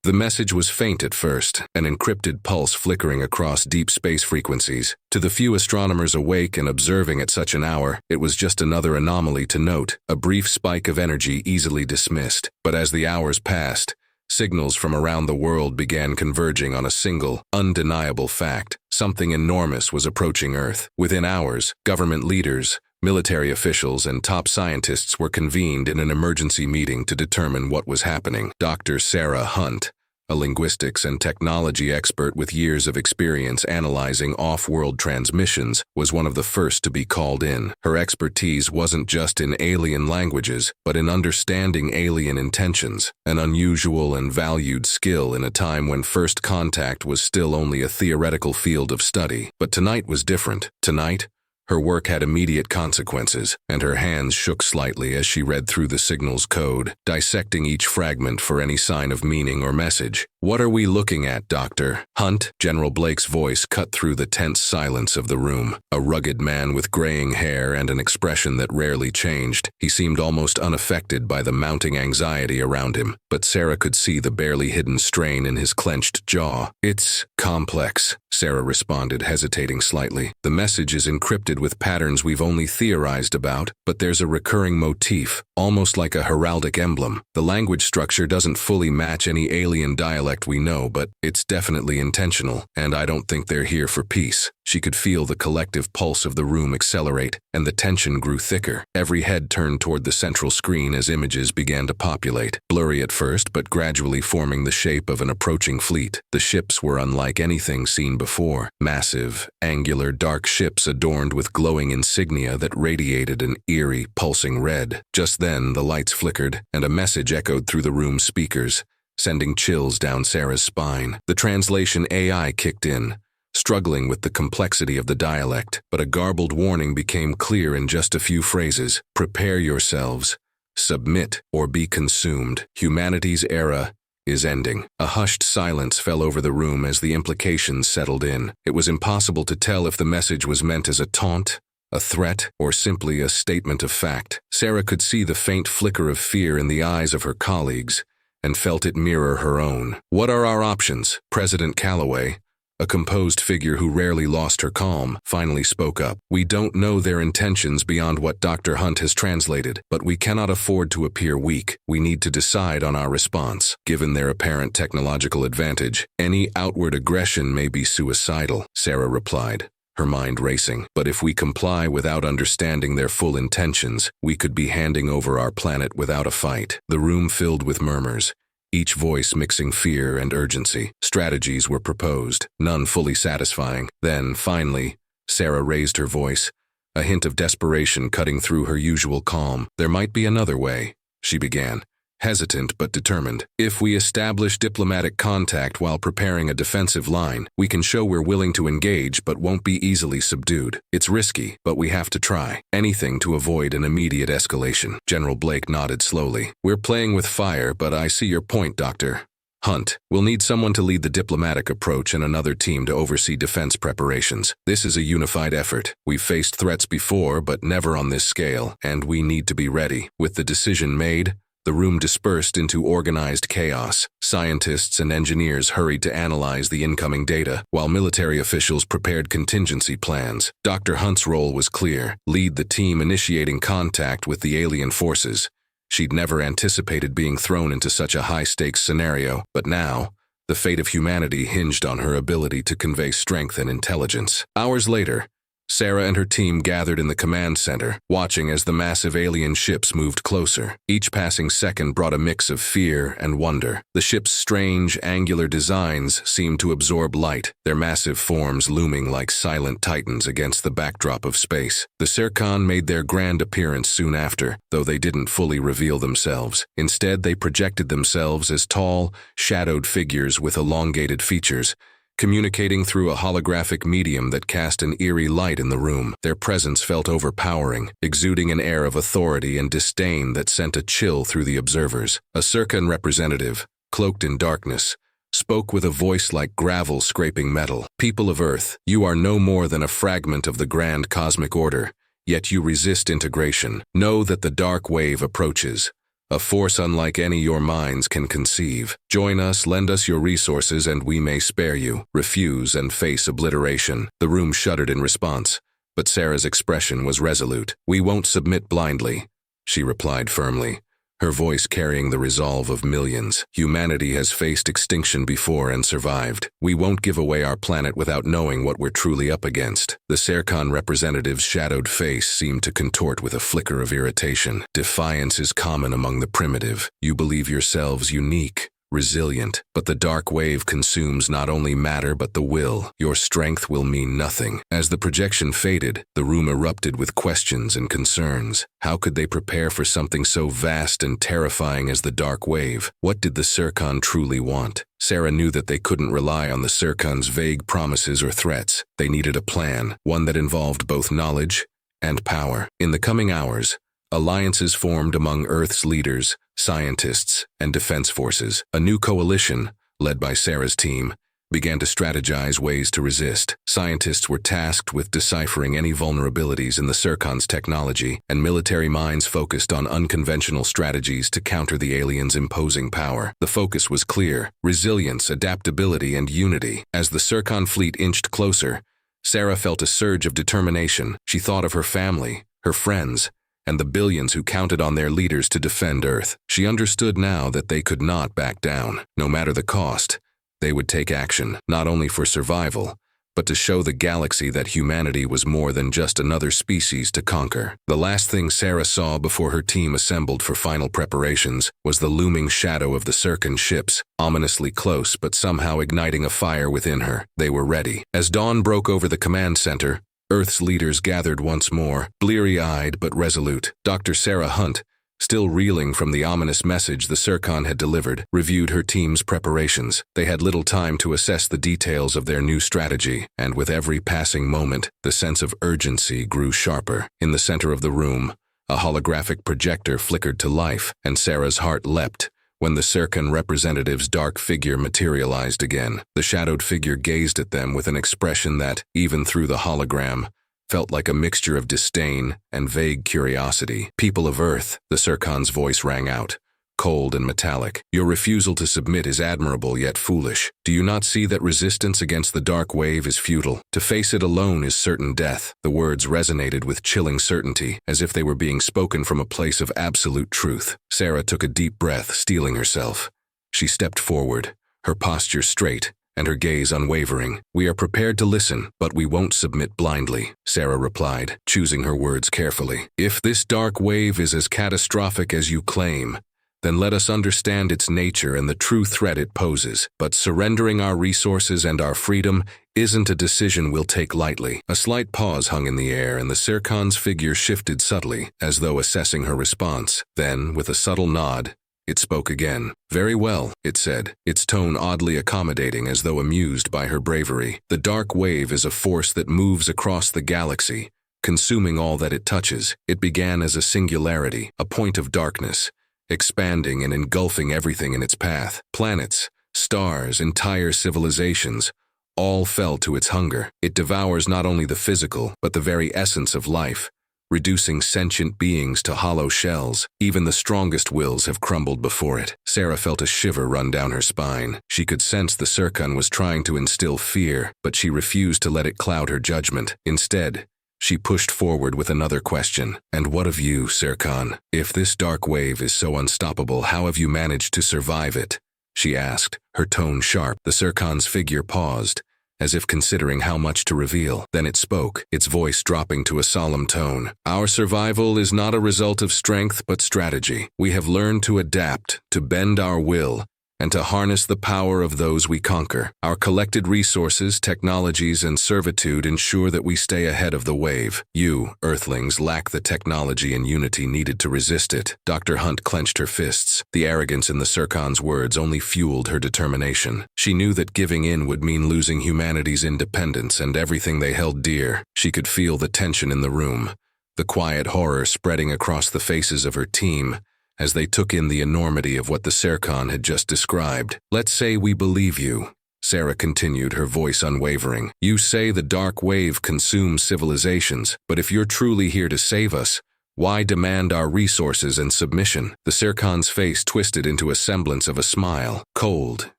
The message was faint at first, an encrypted pulse flickering across deep space frequencies. To the few astronomers awake and observing at such an hour, it was just another anomaly to note, a brief spike of energy easily dismissed. But as the hours passed, signals from around the world began converging on a single, undeniable fact. Something enormous was approaching Earth. Within hours, government leaders, military officials, and top scientists were convened in an emergency meeting to determine what was happening. Dr. Sarah Hunt, a linguistics and technology expert with years of experience analyzing off-world transmissions, was one of the first to be called in. Her expertise wasn't just in alien languages, but in understanding alien intentions, an unusual and valued skill in a time when first contact was still only a theoretical field of study. But tonight was different. Tonight, her work had immediate consequences, and her hands shook slightly as she read through the signal's code, dissecting each fragment for any sign of meaning or message. "What are we looking at, Dr. Hunt?" General Blake's voice cut through the tense silence of the room. A rugged man with graying hair and an expression that rarely changed, he seemed almost unaffected by the mounting anxiety around him, but Sarah could see the barely hidden strain in his clenched jaw. "It's complex," Sarah responded, hesitating slightly. "The message is encrypted with patterns we've only theorized about, but there's a recurring motif, almost like a heraldic emblem. The language structure doesn't fully match any alien dialect we know, but it's definitely intentional, and I don't think they're here for peace." She could feel the collective pulse of the room accelerate, and the tension grew thicker. Every head turned toward the central screen as images began to populate, blurry at first but gradually forming the shape of an approaching fleet. The ships were unlike anything seen before. Massive, angular, dark ships adorned with glowing insignia that radiated an eerie, pulsing red. Just then, the lights flickered, and a message echoed through the room's speakers, sending chills down Sarah's spine. The translation AI kicked in, struggling with the complexity of the dialect, but a garbled warning became clear in just a few phrases. "Prepare yourselves. Submit or be consumed. Humanity's era is ending." A hushed silence fell over the room as the implications settled in. It was impossible to tell if the message was meant as a taunt, a threat, or simply a statement of fact. Sarah could see the faint flicker of fear in the eyes of her colleagues, and felt it mirror her own. "What are our options?" President Calloway, a composed figure who rarely lost her calm, finally spoke up. "We don't know their intentions beyond what Dr. Hunt has translated, but we cannot afford to appear weak. We need to decide on our response. Given their apparent technological advantage, any outward aggression may be suicidal," Sarah replied, her mind racing. "But if we comply without understanding their full intentions, we could be handing over our planet without a fight." The room filled with murmurs, each voice mixing fear and urgency. Strategies were proposed, none fully satisfying. Then, finally, Sarah raised her voice, a hint of desperation cutting through her usual calm. "There might be another way," she began, hesitant but determined. "If we establish diplomatic contact while preparing a defensive line, we can show we're willing to engage but won't be easily subdued. It's risky, but we have to try. Anything to avoid an immediate escalation." General Blake nodded slowly. "We're playing with fire, but I see your point, Dr. Hunt. We'll need someone to lead the diplomatic approach and another team to oversee defense preparations. This is a unified effort. We've faced threats before, but never on this scale, and we need to be ready." With the decision made, the room dispersed into organized chaos. Scientists and engineers hurried to analyze the incoming data, while military officials prepared contingency plans. Dr. Hunt's role was clear: lead the team initiating contact with the alien forces. She'd never anticipated being thrown into such a high-stakes scenario, but now, the fate of humanity hinged on her ability to convey strength and intelligence. Hours later, Sarah and her team gathered in the command center, watching as the massive alien ships moved closer. Each passing second brought a mix of fear and wonder. The ships' strange, angular designs seemed to absorb light, their massive forms looming like silent titans against the backdrop of space. The Serkan made their grand appearance soon after, though they didn't fully reveal themselves. Instead, they projected themselves as tall, shadowed figures with elongated features, communicating through a holographic medium that cast an eerie light in the room. Their presence felt overpowering, exuding an air of authority and disdain that sent a chill through the observers. A Serkan representative, cloaked in darkness, spoke with a voice like gravel scraping metal. "People of Earth, you are no more than a fragment of the grand cosmic order, yet you resist integration. Know that the dark wave approaches, A force unlike any your minds can conceive. Join us, lend us your resources, and we may spare you. Refuse and face obliteration." The room shuddered in response, but Sarah's expression was resolute. "We won't submit blindly," she replied firmly, her voice carrying the resolve of millions. "Humanity has faced extinction before and survived. We won't give away our planet without knowing what we're truly up against." The Serkan representative's shadowed face seemed to contort with a flicker of irritation. "Defiance is common among the primitive. You believe yourselves unique, resilient, but the dark wave consumes not only matter but the will. Your strength will mean nothing." As the projection faded, the room erupted with questions and concerns. How could they prepare for something so vast and terrifying as the dark wave? What did the Serkan truly want? Sarah knew that they couldn't rely on the Serkan's vague promises or threats. They needed a plan, one that involved both knowledge and power. In the coming hours, alliances formed among Earth's leaders, scientists, and defense forces. A new coalition, led by Sarah's team, began to strategize ways to resist. Scientists were tasked with deciphering any vulnerabilities in the Serkan's technology, and military minds focused on unconventional strategies to counter the aliens' imposing power. The focus was clear: resilience, adaptability, and unity. As the Serkan fleet inched closer, Sarah felt a surge of determination. She thought of her family, her friends, and the billions who counted on their leaders to defend Earth. She understood now that they could not back down. No matter the cost, they would take action, not only for survival, but to show the galaxy that humanity was more than just another species to conquer. The last thing Sarah saw before her team assembled for final preparations was the looming shadow of the Serkan ships, ominously close but somehow igniting a fire within her. They were ready. As dawn broke over the command center, Earth's leaders gathered once more, bleary-eyed but resolute. Dr. Sarah Hunt, still reeling from the ominous message the Serkan had delivered, reviewed her team's preparations. They had little time to assess the details of their new strategy, and with every passing moment, the sense of urgency grew sharper. In the center of the room, a holographic projector flickered to life, and Sarah's heart leapt when the Serkan representative's dark figure materialized again. The shadowed figure gazed at them with an expression that, even through the hologram, felt like a mixture of disdain and vague curiosity. "People of Earth," the Serkan's voice rang out, cold and metallic, "your refusal to submit is admirable yet foolish. Do you not see that resistance against the dark wave is futile? To face it alone is certain death." The words resonated with chilling certainty, as if they were being spoken from a place of absolute truth. Sarah took a deep breath, steeling herself. She stepped forward, her posture straight, and her gaze unwavering. "We are prepared to listen, but we won't submit blindly," Sarah replied, choosing her words carefully. "If this dark wave is as catastrophic as you claim, then let us understand its nature and the true threat it poses. But surrendering our resources and our freedom isn't a decision we'll take lightly." A slight pause hung in the air, and the Serkan's figure shifted subtly, as though assessing her response. Then, with a subtle nod, it spoke again. "Very well," it said, its tone oddly accommodating, as though amused by her bravery. "The dark wave is a force that moves across the galaxy, consuming all that it touches. It began as a singularity, a point of darkness, expanding and engulfing everything in its path. Planets, stars, entire civilizations, all fell to its hunger. It devours not only the physical, but the very essence of life, reducing sentient beings to hollow shells. Even the strongest wills have crumbled before it." Sarah felt a shiver run down her spine. She could sense the Serkan was trying to instill fear, but she refused to let it cloud her judgment. Instead, she pushed forward with another question. "And what of you, Serkan? If this dark wave is so unstoppable, how have you managed to survive it?" she asked, her tone sharp. The Serkan's figure paused, as if considering how much to reveal. Then it spoke, its voice dropping to a solemn tone. "Our survival is not a result of strength but strategy. We have learned to adapt, to bend our will, and to harness the power of those we conquer. Our collected resources, technologies, and servitude ensure that we stay ahead of the wave. You, Earthlings, lack the technology and unity needed to resist it." Dr. Hunt clenched her fists. The arrogance in the Serkan's words only fueled her determination. She knew that giving in would mean losing humanity's independence and everything they held dear. She could feel the tension in the room, the quiet horror spreading across the faces of her team, as they took in the enormity of what the Serkan had just described. "Let's say we believe you," Sarah continued, her voice unwavering. "You say the dark wave consumes civilizations, but if you're truly here to save us, Why demand our resources and submission? The Serkan's face twisted into a semblance of a smile, cold,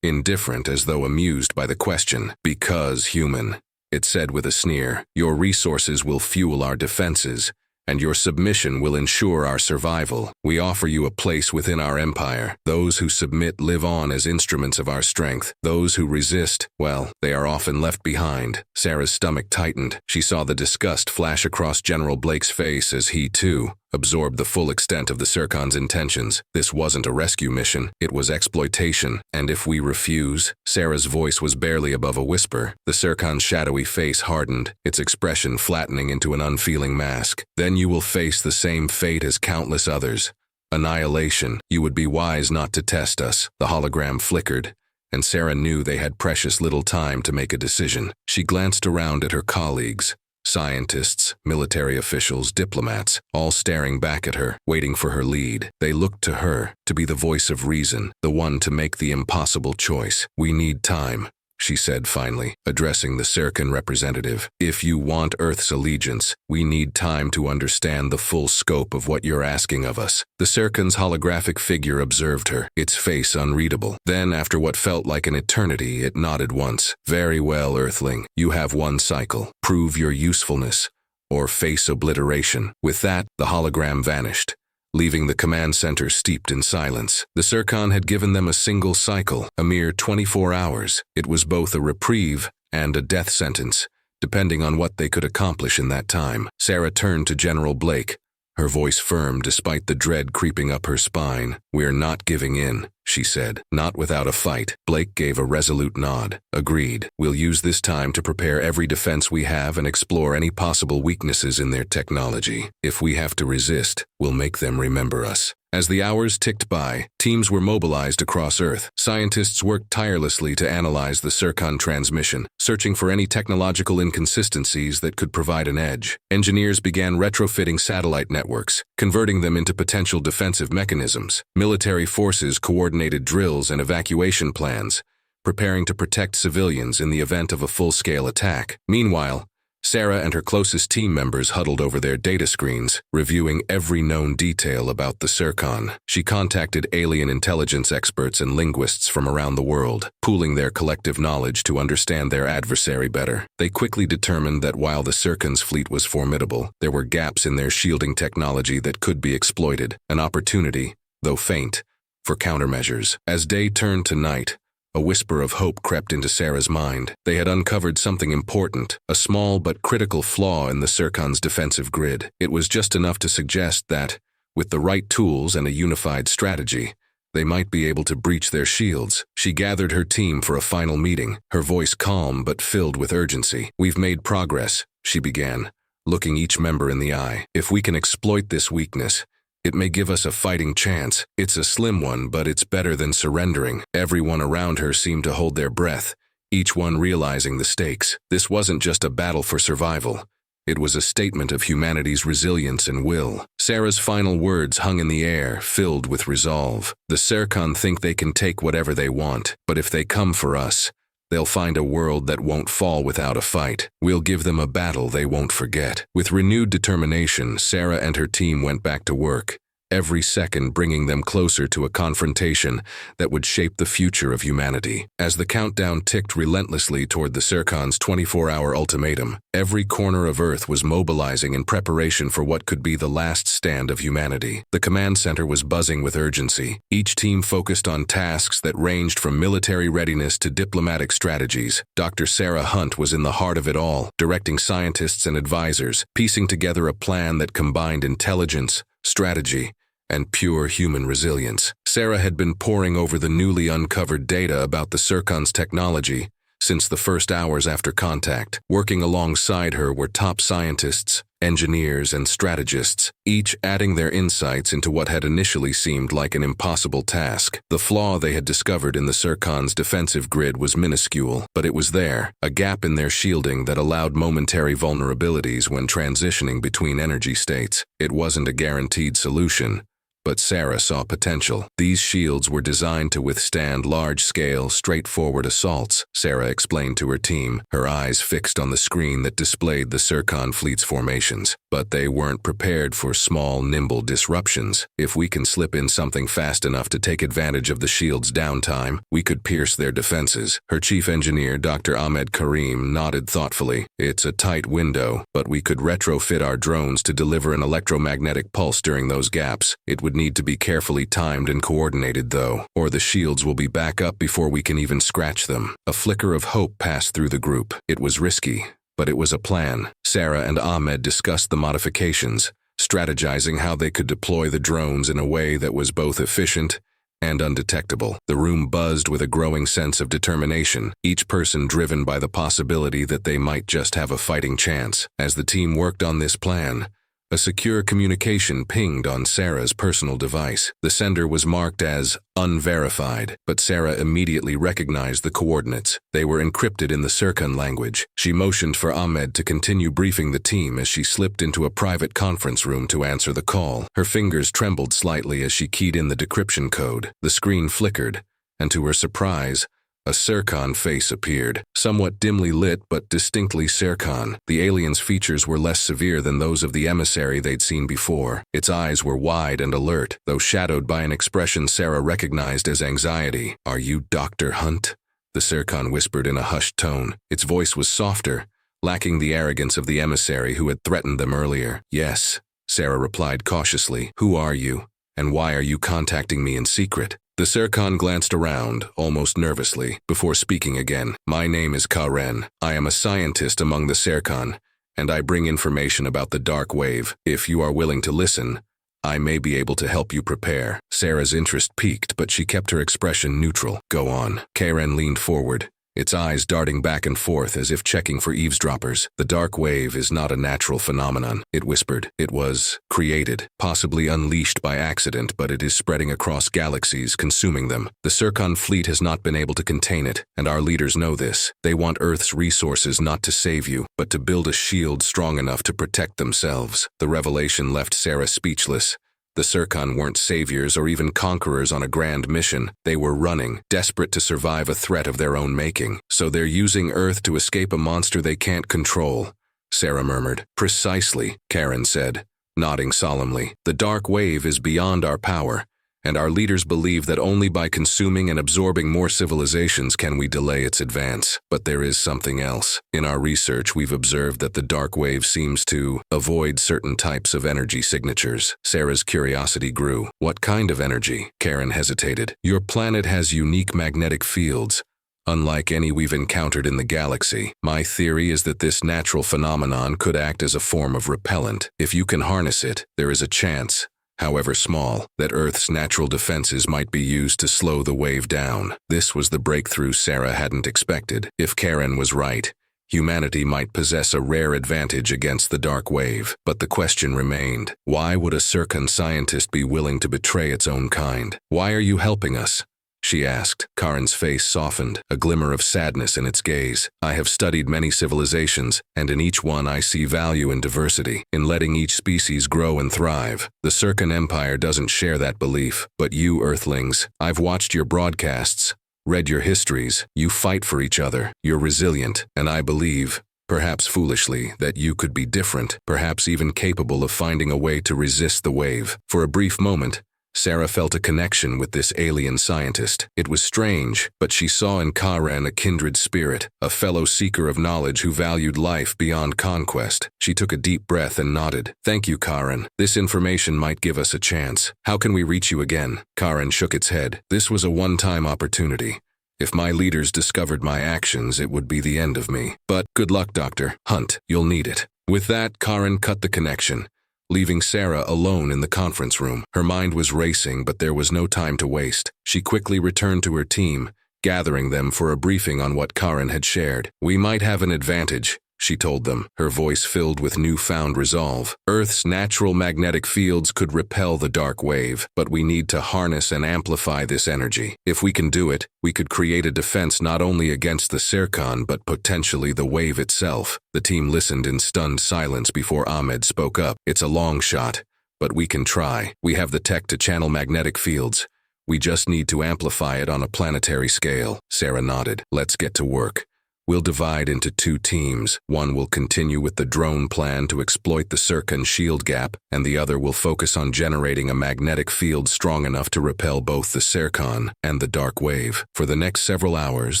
indifferent, as though amused by the question. Because, human, it said with a sneer, your resources will fuel our defenses, and your submission will ensure our survival. We offer you a place within our empire. Those who submit live on as instruments of our strength. Those who resist, well, they are often left behind. Sarah's stomach tightened. She saw the disgust flash across General Blake's face as he, too, absorbed the full extent of the Serkan's intentions. This wasn't a rescue mission, it was exploitation. And if we refuse? Sarah's voice was barely above a whisper. The Serkan's shadowy face hardened, its expression flattening into an unfeeling mask. Then you will face the same fate as countless others. Annihilation. You would be wise not to test us. The hologram flickered, and Sarah knew they had precious little time to make a decision. She glanced around at her colleagues. Scientists, military officials, diplomats, all staring back at her, waiting for her lead. They looked to her to be the voice of reason, the one to make the impossible choice. We need time, she said finally, addressing the Serkan representative. If you want Earth's allegiance, we need time to understand the full scope of what you're asking of us. The Serkan's holographic figure observed her, its face unreadable. Then, after what felt like an eternity, it nodded once. Very well, Earthling. You have one cycle. Prove your usefulness, or face obliteration. With that, the hologram vanished, leaving the command center steeped in silence. The Serkan had given them a single cycle, a mere 24 hours. It was both a reprieve and a death sentence, depending on what they could accomplish in that time. Sarah turned to General Blake, her voice firm despite the dread creeping up her spine. We're not giving in, she said. Not without a fight. Blake gave a resolute nod. Agreed. We'll use this time to prepare every defense we have and explore any possible weaknesses in their technology. If we have to resist, we'll make them remember us. As the hours ticked by, teams were mobilized across Earth. Scientists worked tirelessly to analyze the Serkan transmission, searching for any technological inconsistencies that could provide an edge. Engineers began retrofitting satellite networks, converting them into potential defensive mechanisms. Military forces coordinated drills and evacuation plans, preparing to protect civilians in the event of a full-scale attack. Meanwhile, Sarah and her closest team members huddled over their data screens, reviewing every known detail about the Serkan. She contacted alien intelligence experts and linguists from around the world, pooling their collective knowledge to understand their adversary better. They quickly determined that while the Serkan's fleet was formidable, there were gaps in their shielding technology that could be exploited, an opportunity, though faint, for countermeasures. As day turned to night, a whisper of hope crept into Sarah's mind. They had uncovered something important, a small but critical flaw in the Serkan's defensive grid. It was just enough to suggest that, with the right tools and a unified strategy, they might be able to breach their shields. She gathered her team for a final meeting, her voice calm but filled with urgency. We've made progress, she began, looking each member in the eye. If we can exploit this weakness, it may give us a fighting chance. It's a slim one, but it's better than surrendering. Everyone around her seemed to hold their breath, each one realizing the stakes. This wasn't just a battle for survival. It was a statement of humanity's resilience and will. Sarah's final words hung in the air, filled with resolve. The Serkan think they can take whatever they want, but if they come for us, they'll find a world that won't fall without a fight. We'll give them a battle they won't forget. With renewed determination, Sarah and her team went back to work, every second bringing them closer to a confrontation that would shape the future of humanity. As the countdown ticked relentlessly toward the Serkan's 24-hour ultimatum, every corner of Earth was mobilizing in preparation for what could be the last stand of humanity. The command center was buzzing with urgency, each team focused on tasks that ranged from military readiness to diplomatic strategies. Dr. Sarah Hunt was in the heart of it all, directing scientists and advisors, piecing together a plan that combined intelligence, strategy, and pure human resilience. Sarah had been poring over the newly uncovered data about the Serkan's technology since the first hours after contact. Working alongside her were top scientists, engineers, and strategists, each adding their insights into what had initially seemed like an impossible task. The flaw they had discovered in the Serkan's defensive grid was minuscule, but it was there, a gap in their shielding that allowed momentary vulnerabilities when transitioning between energy states. It wasn't a guaranteed solution, but Sarah saw potential. These shields were designed to withstand large-scale, straightforward assaults, Sarah explained to her team, her eyes fixed on the screen that displayed the Serkan fleet's formations. But they weren't prepared for small, nimble disruptions. If we can slip in something fast enough to take advantage of the shield's downtime, we could pierce their defenses. Her chief engineer, Dr. Ahmed Karim, nodded thoughtfully. It's a tight window, but we could retrofit our drones to deliver an electromagnetic pulse during those gaps. It would need to be carefully timed and coordinated, though, or the shields will be back up before we can even scratch them. A flicker of hope passed through the group. It was risky, but it was a plan. Sarah and Ahmed discussed the modifications, strategizing how they could deploy the drones in a way that was both efficient and undetectable. The room buzzed with a growing sense of determination, each person driven by the possibility that they might just have a fighting chance. As the team worked on this plan, a secure communication pinged on Sarah's personal device. The sender was marked as unverified, but Sarah immediately recognized the coordinates. They were encrypted in the Serkan language. She motioned for Ahmed to continue briefing the team as she slipped into a private conference room to answer the call. Her fingers trembled slightly as she keyed in the decryption code. The screen flickered, and to her surprise, a Serkan face appeared, somewhat dimly lit but distinctly Serkan. The alien's features were less severe than those of the emissary they'd seen before. Its eyes were wide and alert, though shadowed by an expression Sarah recognized as anxiety. "Are you Dr. Hunt?" the Serkan whispered in a hushed tone. Its voice was softer, lacking the arrogance of the emissary who had threatened them earlier. "Yes," Sarah replied cautiously. "Who are you, and why are you contacting me in secret?" The Serkan glanced around, almost nervously, before speaking again. "My name is Karen. I am a scientist among the Serkan, and I bring information about the dark wave. If you are willing to listen, I may be able to help you prepare." Sarah's interest peaked, but she kept her expression neutral. "Go on." Karen leaned forward, its eyes darting back and forth as if checking for eavesdroppers. "The dark wave is not a natural phenomenon," it whispered. "It was created, possibly unleashed by accident, but it is spreading across galaxies, consuming them. The Serkan fleet has not been able to contain it, and our leaders know this. They want Earth's resources not to save you, but to build a shield strong enough to protect themselves." The revelation left Sarah speechless. The Serkan weren't saviors or even conquerors on a grand mission. They were running, desperate to survive a threat of their own making. "So they're using Earth to escape a monster they can't control," Sarah murmured. "Precisely," Karen said, nodding solemnly. "The dark wave is beyond our power, and our leaders believe that only by consuming and absorbing more civilizations can we delay its advance. But there is something else. In our research, we've observed that the dark wave seems to avoid certain types of energy signatures." Sarah's curiosity grew. "What kind of energy?" Karen hesitated. "Your planet has unique magnetic fields, unlike any we've encountered in the galaxy. My theory is that this natural phenomenon could act as a form of repellent. If you can harness it, there is a chance, however small, that Earth's natural defenses might be used to slow the wave down." This was the breakthrough Sarah hadn't expected. If Karen was right, humanity might possess a rare advantage against the dark wave. But the question remained, why would a Serkan scientist be willing to betray its own kind? "Why are you helping us?" she asked. Karen's face softened, a glimmer of sadness in its gaze. "I have studied many civilizations, and in each one I see value in diversity, in letting each species grow and thrive. The Serkan Empire doesn't share that belief, but you, Earthlings, I've watched your broadcasts, read your histories. You fight for each other, you're resilient, and I believe, perhaps foolishly, that you could be different, perhaps even capable of finding a way to resist the wave." For a brief moment, Sarah felt a connection with this alien scientist. It was strange, but she saw in Karen a kindred spirit, a fellow seeker of knowledge who valued life beyond conquest. She took a deep breath and nodded. "Thank you, Karen. This information might give us a chance. How can we reach you again?" Karen shook its head. "This was a one-time opportunity. If my leaders discovered my actions, it would be the end of me. But good luck, Dr. Hunt. You'll need it." With that, Karen cut the connection, leaving Sarah alone in the conference room. Her mind was racing, but there was no time to waste. She quickly returned to her team, gathering them for a briefing on what Karen had shared. "We might have an advantage," she told them, her voice filled with newfound resolve. "Earth's natural magnetic fields could repel the dark wave, but we need to harness and amplify this energy. If we can do it, we could create a defense not only against the Serkan, but potentially the wave itself." The team listened in stunned silence before Ahmed spoke up. "It's a long shot, but we can try. We have the tech to channel magnetic fields. We just need to amplify it on a planetary scale. Sarah nodded. Let's get to work. We'll divide into 2 teams. One will continue with the drone plan to exploit the Circon shield gap, and the other will focus on generating a magnetic field strong enough to repel both the Circon and the dark wave. For the next several hours,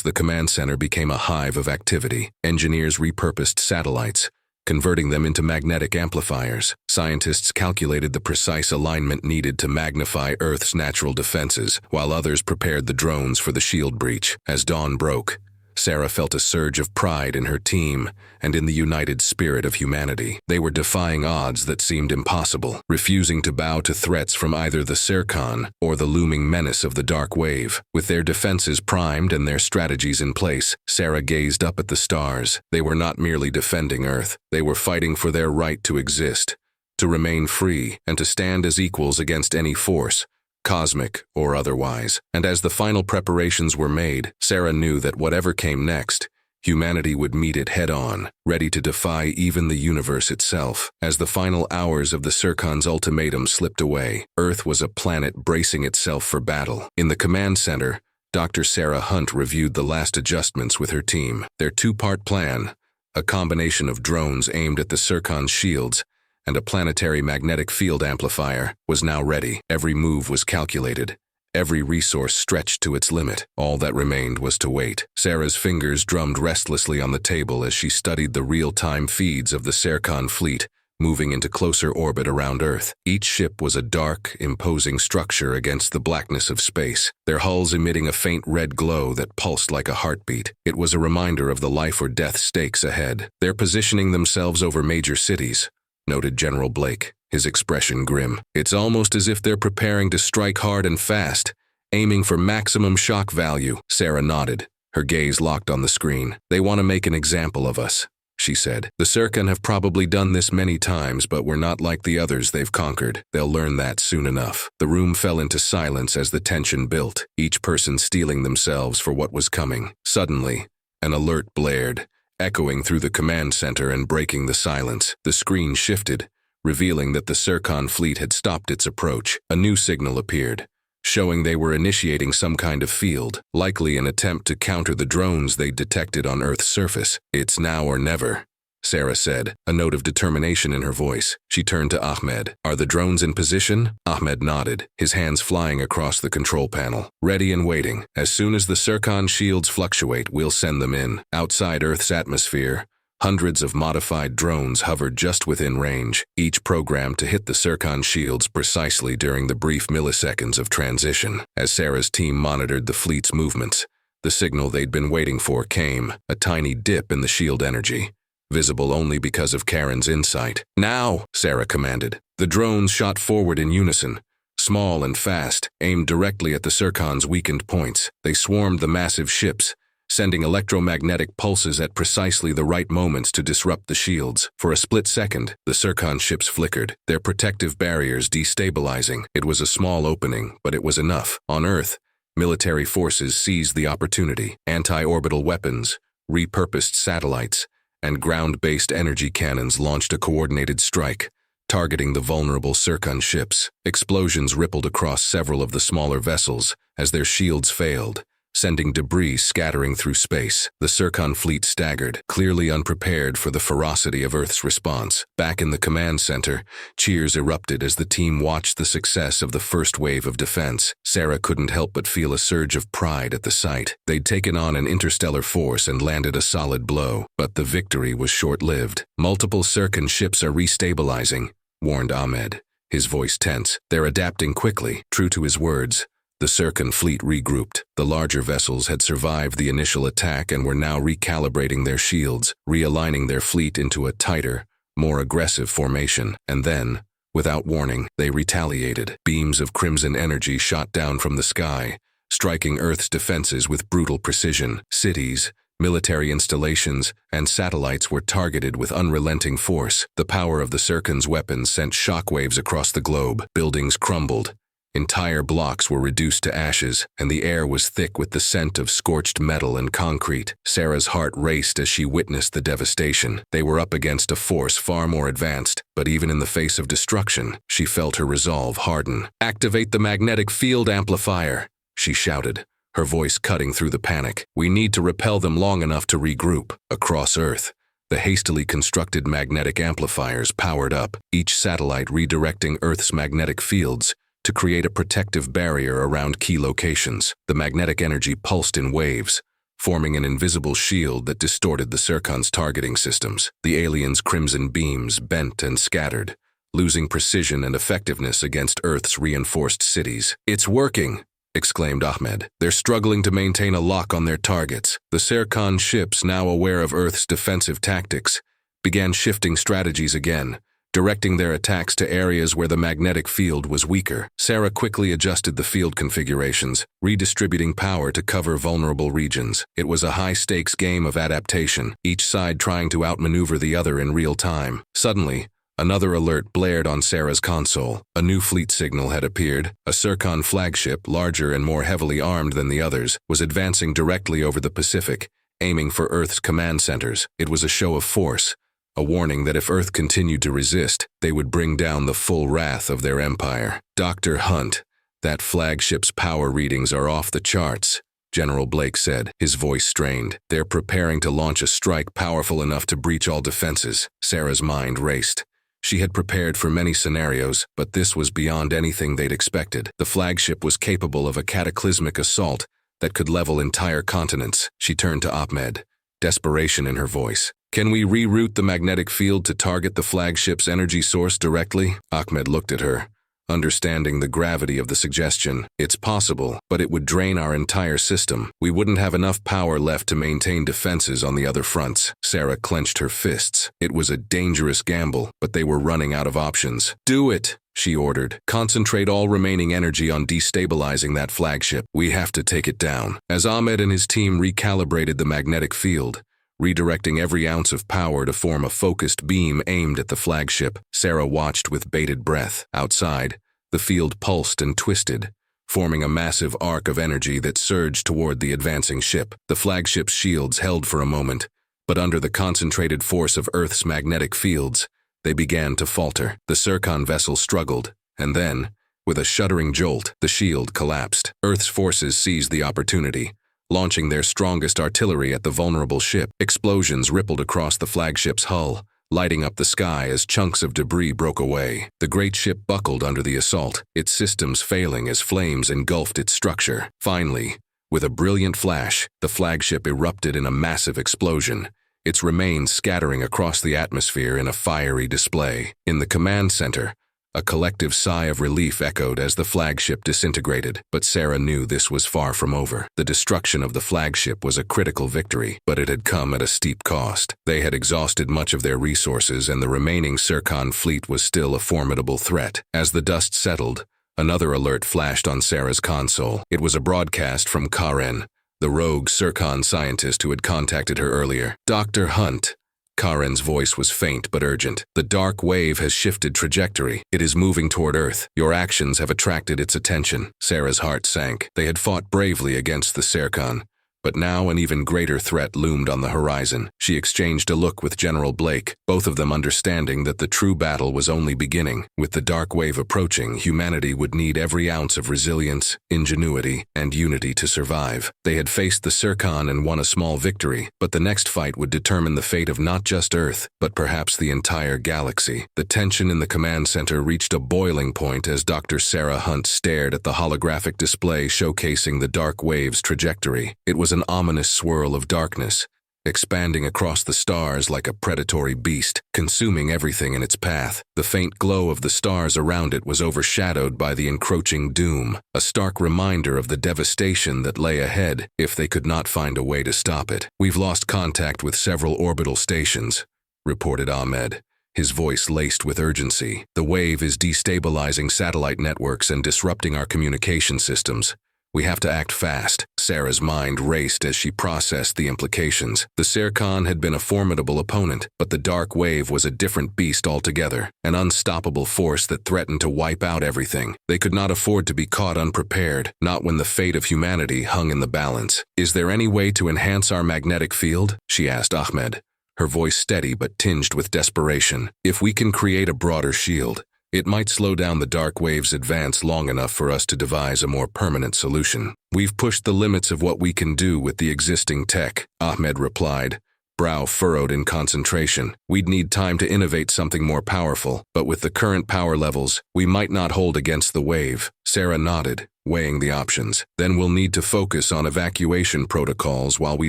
the command center became a hive of activity. Engineers repurposed satellites, converting them into magnetic amplifiers. Scientists calculated the precise alignment needed to magnify Earth's natural defenses, while others prepared the drones for the shield breach. As dawn broke, Sarah felt a surge of pride in her team and in the united spirit of humanity. They were defying odds that seemed impossible, refusing to bow to threats from either the Circon or the looming menace of the dark wave. With their defenses primed and their strategies in place, Sarah gazed up at the stars. They were not merely defending Earth. They were fighting for their right to exist, to remain free, and to stand as equals against any force, cosmic or otherwise. And as the final preparations were made, Sarah knew that whatever came next, humanity would meet it head-on, ready to defy even the universe itself. As the final hours of the Circon's ultimatum slipped away, Earth was a planet bracing itself for battle. In the command center, Dr. Sarah Hunt reviewed the last adjustments with her team. Their 2-part plan, a combination of drones aimed at the Circon's shields and a planetary magnetic field amplifier, was now ready. Every move was calculated, every resource stretched to its limit. All that remained was to wait. Sarah's fingers drummed restlessly on the table as she studied the real-time feeds of the Circon fleet, moving into closer orbit around Earth. Each ship was a dark, imposing structure against the blackness of space, their hulls emitting a faint red glow that pulsed like a heartbeat. It was a reminder of the life-or-death stakes ahead. They're positioning themselves over major cities, noted General Blake, his expression grim. It's almost as if they're preparing to strike hard and fast, aiming for maximum shock value. Sarah nodded, her gaze locked on the screen. They want to make an example of us, she said. The Circon have probably done this many times, but we're not like the others they've conquered. They'll learn that soon enough. The room fell into silence as the tension built, each person steeling themselves for what was coming. Suddenly, an alert blared, echoing through the command center and breaking the silence. The screen shifted, revealing that the Circon fleet had stopped its approach. A new signal appeared, showing they were initiating some kind of field, likely an attempt to counter the drones they detected on Earth's surface. It's now or never, Sarah said, a note of determination in her voice. She turned to Ahmed. Are the drones in position? Ahmed nodded, his hands flying across the control panel. Ready and waiting. As soon as the Circon shields fluctuate, we'll send them in. Outside Earth's atmosphere, hundreds of modified drones hovered just within range, each programmed to hit the Circon shields precisely during the brief milliseconds of transition. As Sarah's team monitored the fleet's movements, the signal they'd been waiting for came, a tiny dip in the shield energy, visible only because of Karen's insight. Now, Sarah commanded. The drones shot forward in unison, small and fast, aimed directly at the Circon's weakened points. They swarmed the massive ships, sending electromagnetic pulses at precisely the right moments to disrupt the shields. For a split second, the Circon ships flickered, their protective barriers destabilizing. It was a small opening, but it was enough. On Earth, military forces seized the opportunity. Anti-orbital weapons, repurposed satellites, and ground-based energy cannons launched a coordinated strike, targeting the vulnerable Circon ships. Explosions rippled across several of the smaller vessels as their shields failed, sending debris scattering through space. The Circon fleet staggered, clearly unprepared for the ferocity of Earth's response. Back in the command center, cheers erupted as the team watched the success of the first wave of defense. Sarah couldn't help but feel a surge of pride at the sight. They'd taken on an interstellar force and landed a solid blow, but the victory was short-lived. Multiple Circon ships are restabilizing, warned Ahmed, his voice tense. They're adapting quickly. True to his words, the Circon fleet regrouped. The larger vessels had survived the initial attack and were now recalibrating their shields, realigning their fleet into a tighter, more aggressive formation. And then, without warning, they retaliated. Beams of crimson energy shot down from the sky, striking Earth's defenses with brutal precision. Cities, military installations, and satellites were targeted with unrelenting force. The power of the Circon's weapons sent shockwaves across the globe. Buildings crumbled, Entire blocks were reduced to ashes, and the air was thick with the scent of scorched metal and concrete. Sarah's heart raced as she witnessed the devastation. They were up against a force far more advanced, but even in the face of destruction, she felt her resolve harden. "Activate the magnetic field amplifier," she shouted, her voice cutting through the panic. "We need to repel them long enough to regroup." Across Earth, the hastily constructed magnetic amplifiers powered up, each satellite redirecting Earth's magnetic fields to create a protective barrier around key locations. The magnetic energy pulsed in waves, forming an invisible shield that distorted the Serkon's targeting systems. The aliens' crimson beams bent and scattered, losing precision and effectiveness against Earth's reinforced cities. "It's working!" exclaimed Ahmed. "They're struggling to maintain a lock on their targets." The Serkan ships, now aware of Earth's defensive tactics, began shifting strategies again, directing their attacks to areas where the magnetic field was weaker. Sarah quickly adjusted the field configurations, redistributing power to cover vulnerable regions. It was a high-stakes game of adaptation, each side trying to outmaneuver the other in real time. Suddenly, another alert blared on Sarah's console. A new fleet signal had appeared. A Serkan flagship, larger and more heavily armed than the others, was advancing directly over the Pacific, aiming for Earth's command centers. It was a show of force, a warning that if Earth continued to resist, they would bring down the full wrath of their empire. "Dr. Hunt, that flagship's power readings are off the charts," General Blake said, his voice strained. "They're preparing to launch a strike powerful enough to breach all defenses." Sarah's mind raced. She had prepared for many scenarios, but this was beyond anything they'd expected. The flagship was capable of a cataclysmic assault that could level entire continents. She turned to Ahmed, desperation in her voice. "Can we reroute the magnetic field to target the flagship's energy source directly?" Ahmed looked at her, understanding the gravity of the suggestion. "It's possible, but it would drain our entire system. We wouldn't have enough power left to maintain defenses on the other fronts." Sarah clenched her fists. It was a dangerous gamble, but they were running out of options. "Do it," she ordered. "Concentrate all remaining energy on destabilizing that flagship. We have to take it down." As Ahmed and his team recalibrated the magnetic field, redirecting every ounce of power to form a focused beam aimed at the flagship, Sarah watched with bated breath. Outside, the field pulsed and twisted, forming a massive arc of energy that surged toward the advancing ship. The flagship's shields held for a moment, but under the concentrated force of Earth's magnetic fields, they began to falter. The Serkan vessel struggled, and then, with a shuddering jolt, the shield collapsed. Earth's forces seized the opportunity, launching their strongest artillery at the vulnerable ship. Explosions rippled across the flagship's hull, lighting up the sky as chunks of debris broke away. The great ship buckled under the assault, its systems failing as flames engulfed its structure. Finally, with a brilliant flash, the flagship erupted in a massive explosion, its remains scattering across the atmosphere in a fiery display. In the command center, a collective sigh of relief echoed as the flagship disintegrated, but Sarah knew this was far from over. The destruction of the flagship was a critical victory, but it had come at a steep cost. They had exhausted much of their resources, and the remaining Serkan fleet was still a formidable threat. As the dust settled, another alert flashed on Sarah's console. It was a broadcast from Karen, the rogue Serkan scientist who had contacted her earlier. "Dr. Hunt." Karen's voice was faint but urgent. "The dark wave has shifted trajectory. It is moving toward Earth. Your actions have attracted its attention." Sarah's heart sank. They had fought bravely against the Serkan, but now an even greater threat loomed on the horizon. She exchanged a look with General Blake, both of them understanding that the true battle was only beginning. With the dark wave approaching, humanity would need every ounce of resilience, ingenuity, and unity to survive. They had faced the Serkan and won a small victory, but the next fight would determine the fate of not just Earth, but perhaps the entire galaxy. The tension in the command center reached a boiling point as Dr. Sarah Hunt stared at the holographic display showcasing the dark wave's trajectory. It was an ominous swirl of darkness, expanding across the stars like a predatory beast, consuming everything in its path. The faint glow of the stars around it was overshadowed by the encroaching doom, a stark reminder of the devastation that lay ahead if they could not find a way to stop it. "We've lost contact with several orbital stations," reported Ahmed, his voice laced with urgency. "The wave is destabilizing satellite networks and disrupting our communication systems. We have to act fast. Sarah's mind raced as she processed the implications. The Serkan had been a formidable opponent, but the dark wave was a different beast altogether, an unstoppable force that threatened to wipe out everything. They could not afford to be caught unprepared, not when the fate of humanity hung in the balance. "Is there any way to enhance our magnetic field?" she asked Ahmed, her voice steady but tinged with desperation. "If we can create a broader shield, it might slow down the dark wave's advance long enough for us to devise a more permanent solution. We've pushed the limits of what we can do with the existing tech," Ahmed replied, brow furrowed in concentration. "We'd need time to innovate something more powerful, but with the current power levels, we might not hold against the wave." Sarah nodded, weighing the options. "Then we'll need to focus on evacuation protocols while we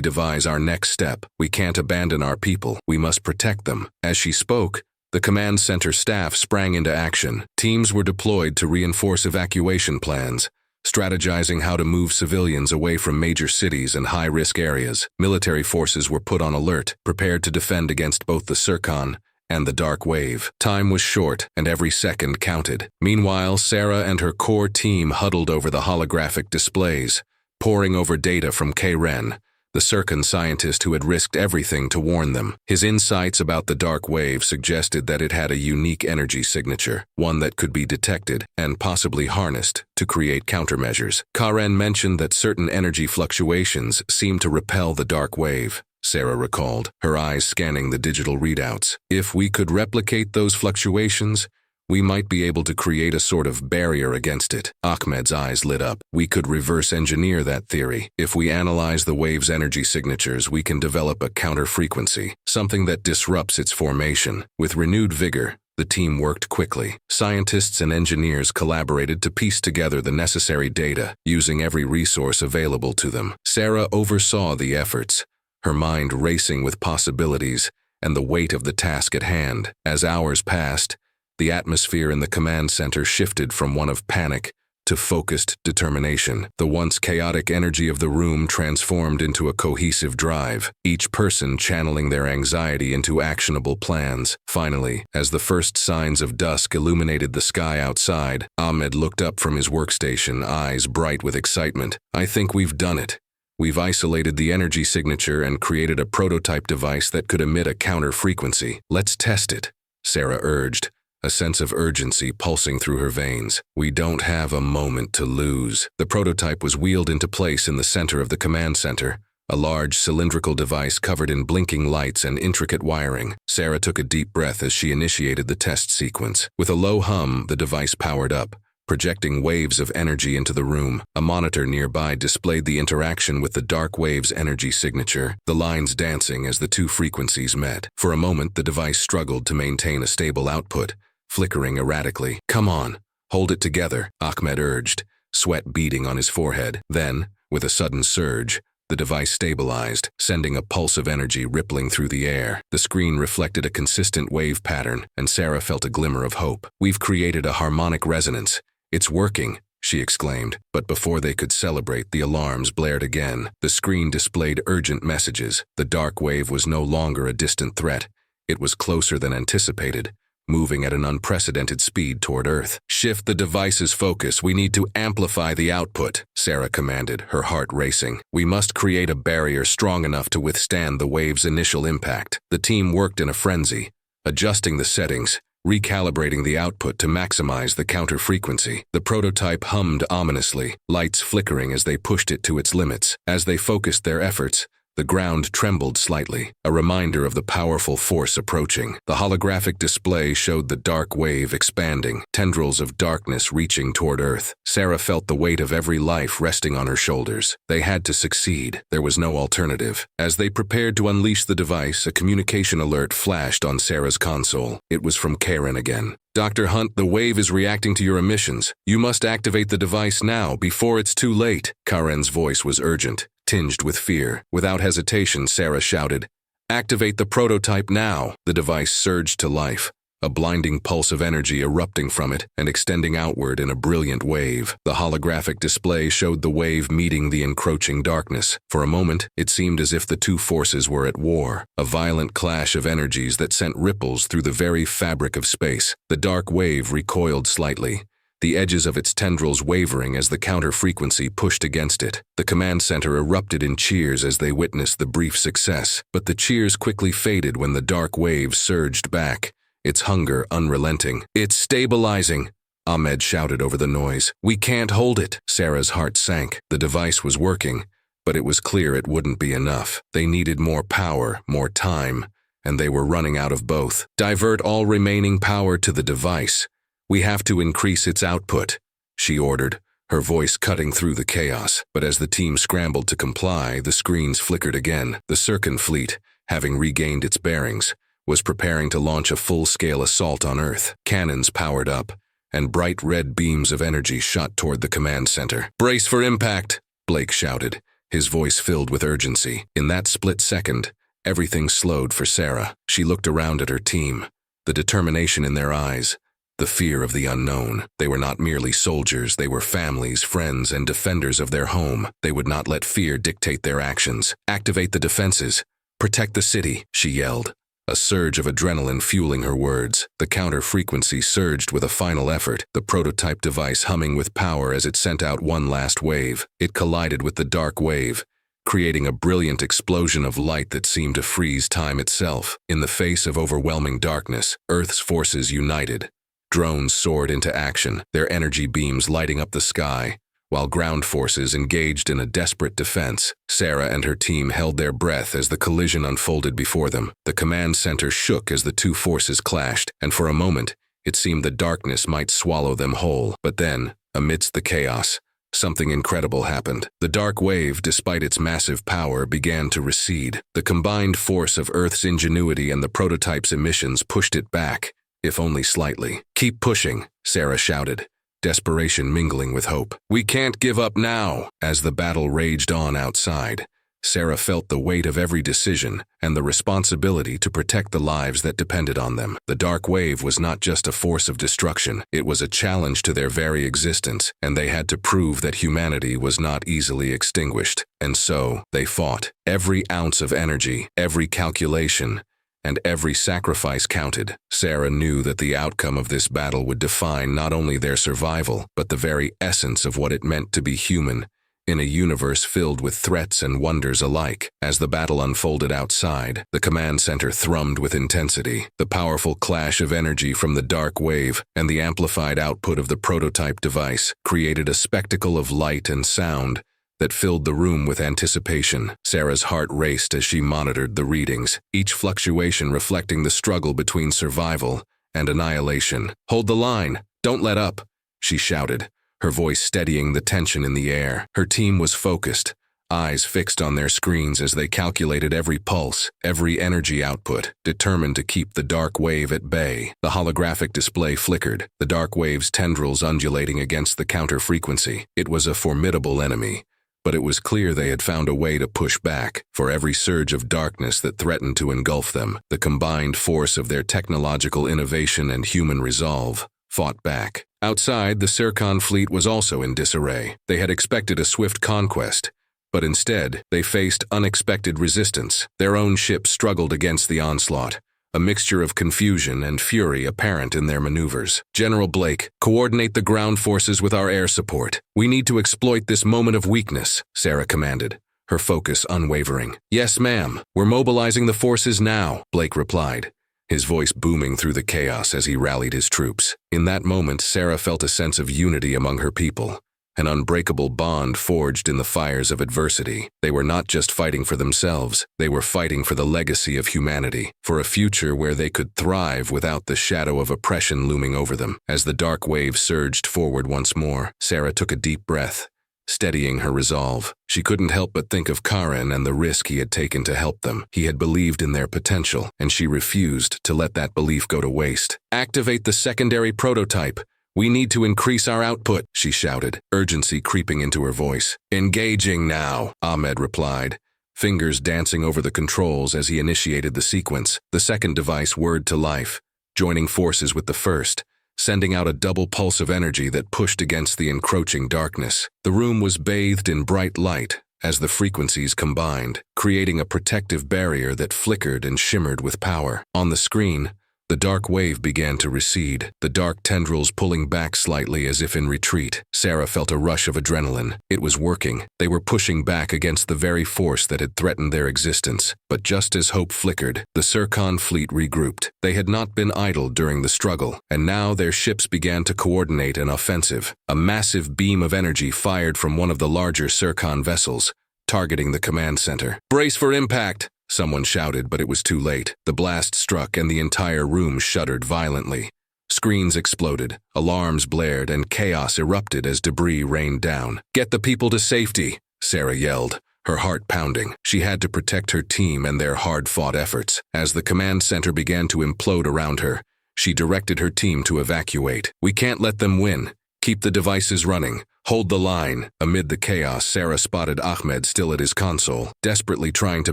devise our next step. We can't abandon our people. We must protect them." As she spoke, the command center staff sprang into action. Teams were deployed to reinforce evacuation plans, strategizing how to move civilians away from major cities and high-risk areas. Military forces were put on alert, prepared to defend against both the Serkan and the dark wave. Time was short, and every second counted. Meanwhile, Sarah and her core team huddled over the holographic displays, poring over data from Karen, the Serkan scientist who had risked everything to warn them. His insights about the dark wave suggested that it had a unique energy signature, one that could be detected and possibly harnessed to create countermeasures. Karen mentioned that certain energy fluctuations seemed to repel the dark wave, Sarah recalled, her eyes scanning the digital readouts. "If we could replicate those fluctuations, we might be able to create a sort of barrier against it." Ahmed's eyes lit up. "We could reverse engineer that theory. If we analyze the wave's energy signatures, we can develop a counter-frequency, something that disrupts its formation." With renewed vigor, the team worked quickly. Scientists and engineers collaborated to piece together the necessary data, using every resource available to them. Sarah oversaw the efforts, her mind racing with possibilities and the weight of the task at hand. As hours passed, the atmosphere in the command center shifted from one of panic to focused determination. The once chaotic energy of the room transformed into a cohesive drive, each person channeling their anxiety into actionable plans. Finally, as the first signs of dusk illuminated the sky outside, Ahmed looked up from his workstation, eyes bright with excitement. "I think we've done it. We've isolated the energy signature and created a prototype device that could emit a counter-frequency. Let's test it," Sarah urged, a sense of urgency pulsing through her veins. "We don't have a moment to lose." The prototype was wheeled into place in the center of the command center, a large cylindrical device covered in blinking lights and intricate wiring. Sarah took a deep breath as she initiated the test sequence. With a low hum, the device powered up, projecting waves of energy into the room. A monitor nearby displayed the interaction with the dark wave's energy signature, the lines dancing as the two frequencies met. For a moment, the device struggled to maintain a stable output, flickering erratically. "Come on, hold it together," Ahmed urged, sweat beading on his forehead. Then, with a sudden surge, the device stabilized, sending a pulse of energy rippling through the air. The screen reflected a consistent wave pattern, and Sarah felt a glimmer of hope. "We've created a harmonic resonance. It's working," she exclaimed. But before they could celebrate, the alarms blared again. The screen displayed urgent messages. The dark wave was no longer a distant threat. It was closer than anticipated, moving at an unprecedented speed toward Earth. "Shift the device's focus. We need to amplify the output," Sarah commanded, her heart racing. "We must create a barrier strong enough to withstand the wave's initial impact." The team worked in a frenzy, adjusting the settings, recalibrating the output to maximize the counter-frequency. The prototype hummed ominously, lights flickering as they pushed it to its limits. As they focused their efforts, the ground trembled slightly, a reminder of the powerful force approaching. The holographic display showed the dark wave expanding, tendrils of darkness reaching toward Earth. Sarah felt the weight of every life resting on her shoulders. They had to succeed. There was no alternative. As they prepared to unleash the device, a communication alert flashed on Sarah's console. It was from Karen again. "Dr. Hunt, the wave is reacting to your emissions. You must activate the device now, before it's too late." Karen's voice was urgent, tinged with fear. Without hesitation, Sarah shouted, "Activate the prototype now!" The device surged to life, a blinding pulse of energy erupting from it and extending outward in a brilliant wave. The holographic display showed the wave meeting the encroaching darkness. For a moment, it seemed as if the two forces were at war, a violent clash of energies that sent ripples through the very fabric of space. The dark wave recoiled slightly, the edges of its tendrils wavering as the counter-frequency pushed against it. The command center erupted in cheers as they witnessed the brief success, but the cheers quickly faded when the dark wave surged back, its hunger unrelenting. "It's stabilizing," Ahmed shouted over the noise. "We can't hold it." Sarah's heart sank. The device was working, but it was clear it wouldn't be enough. They needed more power, more time, and they were running out of both. "Divert all remaining power to the device. We have to increase its output," she ordered, her voice cutting through the chaos. But as the team scrambled to comply, the screens flickered again. The Sirkan fleet, having regained its bearings, was preparing to launch a full-scale assault on Earth. Cannons powered up, and bright red beams of energy shot toward the command center. "Brace for impact," Blake shouted, his voice filled with urgency. In that split second, everything slowed for Sarah. She looked around at her team, the determination in their eyes, the fear of the unknown. They were not merely soldiers, they were families, friends, and defenders of their home. They would not let fear dictate their actions. "Activate the defenses. Protect the city," she yelled, a surge of adrenaline fueling her words. The counter-frequency surged with a final effort, the prototype device humming with power as it sent out one last wave. It collided with the dark wave, creating a brilliant explosion of light that seemed to freeze time itself. In the face of overwhelming darkness, Earth's forces united. Drones soared into action, their energy beams lighting up the sky, while ground forces engaged in a desperate defense. Sarah and her team held their breath as the collision unfolded before them. The command center shook as the two forces clashed, and for a moment, it seemed the darkness might swallow them whole. But then, amidst the chaos, something incredible happened. The dark wave, despite its massive power, began to recede. The combined force of Earth's ingenuity and the prototype's emissions pushed it back, if only slightly. "Keep pushing," Sarah shouted, desperation mingling with hope. "We can't give up now." As the battle raged on outside, Sarah felt the weight of every decision and the responsibility to protect the lives that depended on them. The dark wave was not just a force of destruction, it was a challenge to their very existence, and they had to prove that humanity was not easily extinguished. And so, they fought. Every ounce of energy, every calculation, and every sacrifice counted. Sarah knew that the outcome of this battle would define not only their survival, but the very essence of what it meant to be human, in a universe filled with threats and wonders alike. As the battle unfolded outside, the command center thrummed with intensity. The powerful clash of energy from the dark wave and the amplified output of the prototype device created a spectacle of light and sound that filled the room with anticipation. Sarah's heart raced as she monitored the readings, each fluctuation reflecting the struggle between survival and annihilation. "Hold the line! Don't let up!" she shouted, her voice steadying the tension in the air. Her team was focused, eyes fixed on their screens as they calculated every pulse, every energy output, determined to keep the dark wave at bay. The holographic display flickered, the dark wave's tendrils undulating against the counter-frequency. It was a formidable enemy, but it was clear they had found a way to push back. For every surge of darkness that threatened to engulf them, the combined force of their technological innovation and human resolve fought back. Outside, the Sirkan fleet was also in disarray. They had expected a swift conquest, but instead, they faced unexpected resistance. Their own ships struggled against the onslaught, a mixture of confusion and fury apparent in their maneuvers. "General Blake, coordinate the ground forces with our air support. We need to exploit this moment of weakness," Sarah commanded, her focus unwavering. "Yes, ma'am. We're mobilizing the forces now," Blake replied, his voice booming through the chaos as he rallied his troops. In that moment, Sarah felt a sense of unity among her people, an unbreakable bond forged in the fires of adversity. They were not just fighting for themselves, they were fighting for the legacy of humanity, for a future where they could thrive without the shadow of oppression looming over them. As the dark wave surged forward once more, Sarah took a deep breath, steadying her resolve. She couldn't help but think of Karen and the risk he had taken to help them. He had believed in their potential, and she refused to let that belief go to waste. "Activate the secondary prototype. We need to increase our output," she shouted, urgency creeping into her voice. "Engaging now," Ahmed replied, fingers dancing over the controls as he initiated the sequence. The second device whirred to life, joining forces with the first, sending out a double pulse of energy that pushed against the encroaching darkness. The room was bathed in bright light as the frequencies combined, creating a protective barrier that flickered and shimmered with power. On the screen, The dark wave began to recede, the dark tendrils pulling back slightly as if in retreat. Sarah felt a rush of adrenaline. It was working. They were pushing back against the very force that had threatened their existence. But just as hope flickered, the Serkan fleet regrouped. They had not been idle during the struggle, and now their ships began to coordinate an offensive. A massive beam of energy fired from one of the larger Serkan vessels, targeting the command center. "Brace for impact!" Someone shouted, but it was too late. The blast struck and the entire room shuddered violently. Screens exploded, alarms blared, and chaos erupted as debris rained down. "Get the people to safety," Sarah yelled, her heart pounding. She had to protect her team and their hard-fought efforts. As the command center began to implode around her, she directed her team to evacuate. "We can't let them win. Keep the devices running. Hold the line." Amid the chaos, Sarah spotted Ahmed still at his console, desperately trying to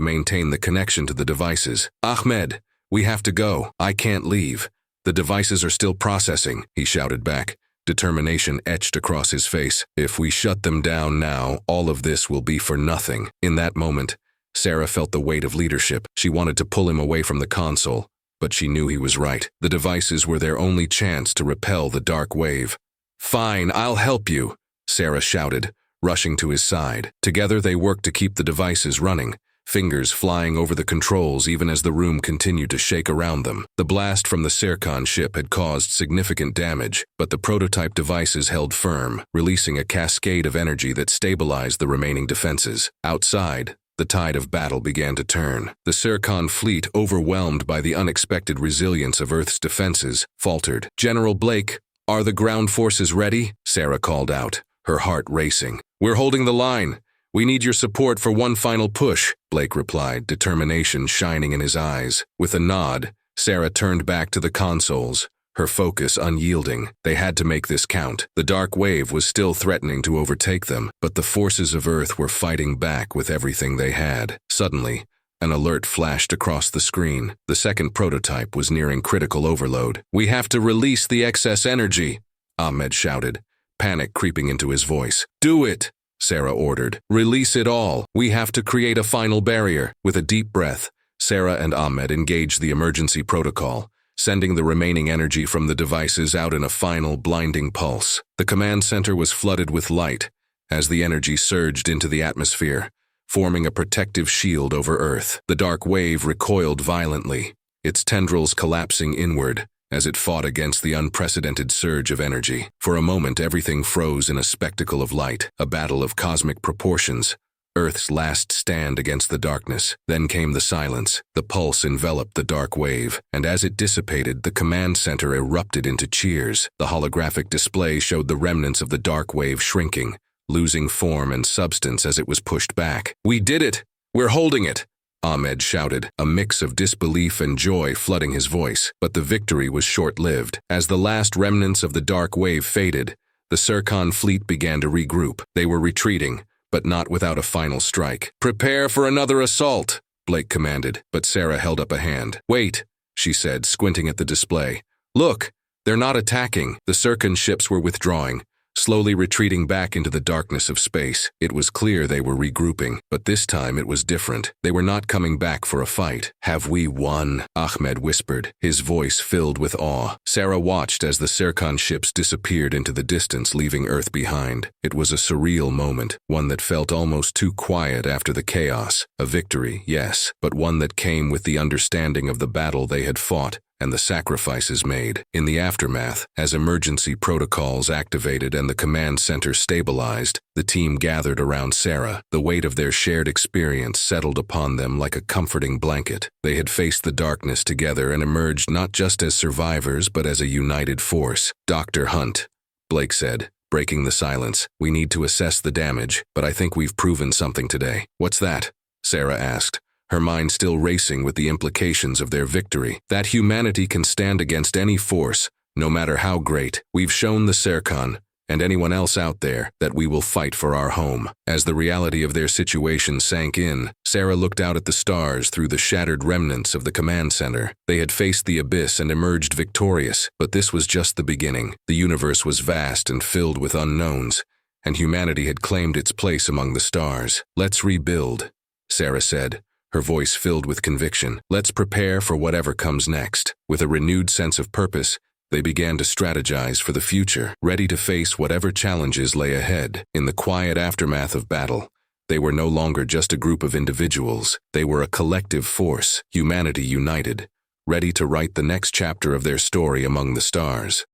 maintain the connection to the devices. "Ahmed, we have to go. I can't leave. The devices are still processing," he shouted back, determination etched across his face. "If we shut them down now, all of this will be for nothing." In that moment, Sarah felt the weight of leadership. She wanted to pull him away from the console, but she knew he was right. The devices were their only chance to repel the dark wave. "Fine, I'll help you," Sarah shouted, rushing to his side. Together they worked to keep the devices running, fingers flying over the controls even as the room continued to shake around them. The blast from the Serkan ship had caused significant damage, but the prototype devices held firm, releasing a cascade of energy that stabilized the remaining defenses. Outside, the tide of battle began to turn. The Serkan fleet, overwhelmed by the unexpected resilience of Earth's defenses, faltered. "General Blake, are the ground forces ready?" Sarah called out, her heart racing. "We're holding the line. We need your support for one final push," Blake replied, determination shining in his eyes. With a nod, Sarah turned back to the consoles, her focus unyielding. They had to make this count. The dark wave was still threatening to overtake them, but the forces of Earth were fighting back with everything they had. Suddenly, an alert flashed across the screen. The second prototype was nearing critical overload. "We have to release the excess energy," Ahmed shouted, panic creeping into his voice. "Do it," Sarah ordered. "Release it all. We have to create a final barrier." With a deep breath, Sarah and Ahmed engaged the emergency protocol, sending the remaining energy from the devices out in a final, blinding pulse. The command center was flooded with light as the energy surged into the atmosphere, forming a protective shield over Earth. The dark wave recoiled violently, its tendrils collapsing inward as it fought against the unprecedented surge of energy. For a moment, everything froze in a spectacle of light, a battle of cosmic proportions, Earth's last stand against the darkness. Then came the silence. The pulse enveloped the dark wave, and as it dissipated, the command center erupted into cheers. The holographic display showed the remnants of the dark wave shrinking, losing form and substance as it was pushed back. "We did it! We're holding it!" Ahmed shouted, a mix of disbelief and joy flooding his voice. But the victory was short-lived. As the last remnants of the dark wave faded, the Serkan fleet began to regroup. They were retreating, but not without a final strike. "Prepare for another assault," Blake commanded, but Sarah held up a hand. "Wait," she said, squinting at the display. "Look, they're not attacking." The Serkan ships were withdrawing, slowly retreating back into the darkness of space. It was clear they were regrouping, but this time it was different. They were not coming back for a fight. "Have we won?" Ahmed whispered, his voice filled with awe. Sarah watched as the Serkan ships disappeared into the distance, leaving Earth behind. It was a surreal moment, one that felt almost too quiet after the chaos. A victory, yes, but one that came with the understanding of the battle they had fought and the sacrifices made. In the aftermath, as emergency protocols activated and the command center stabilized, the team gathered around Sarah. The weight of their shared experience settled upon them like a comforting blanket. They had faced the darkness together and emerged not just as survivors but as a united force. "Dr. Hunt," Blake said, breaking the silence, "we need to assess the damage, but I think we've proven something today." "What's that?" Sarah asked, her mind still racing with the implications of their victory. "That humanity can stand against any force, no matter how great. We've shown the Serkan, and anyone else out there, that we will fight for our home." As the reality of their situation sank in, Sarah looked out at the stars through the shattered remnants of the command center. They had faced the abyss and emerged victorious, but this was just the beginning. The universe was vast and filled with unknowns, and humanity had claimed its place among the stars. "Let's rebuild," Sarah said, her voice filled with conviction. Let's prepare for whatever comes next. With a renewed sense of purpose, they began to strategize for the future, ready to face whatever challenges lay ahead. In the quiet aftermath of battle, they were no longer just a group of individuals. They were a collective force, humanity united, ready to write the next chapter of their story among the stars.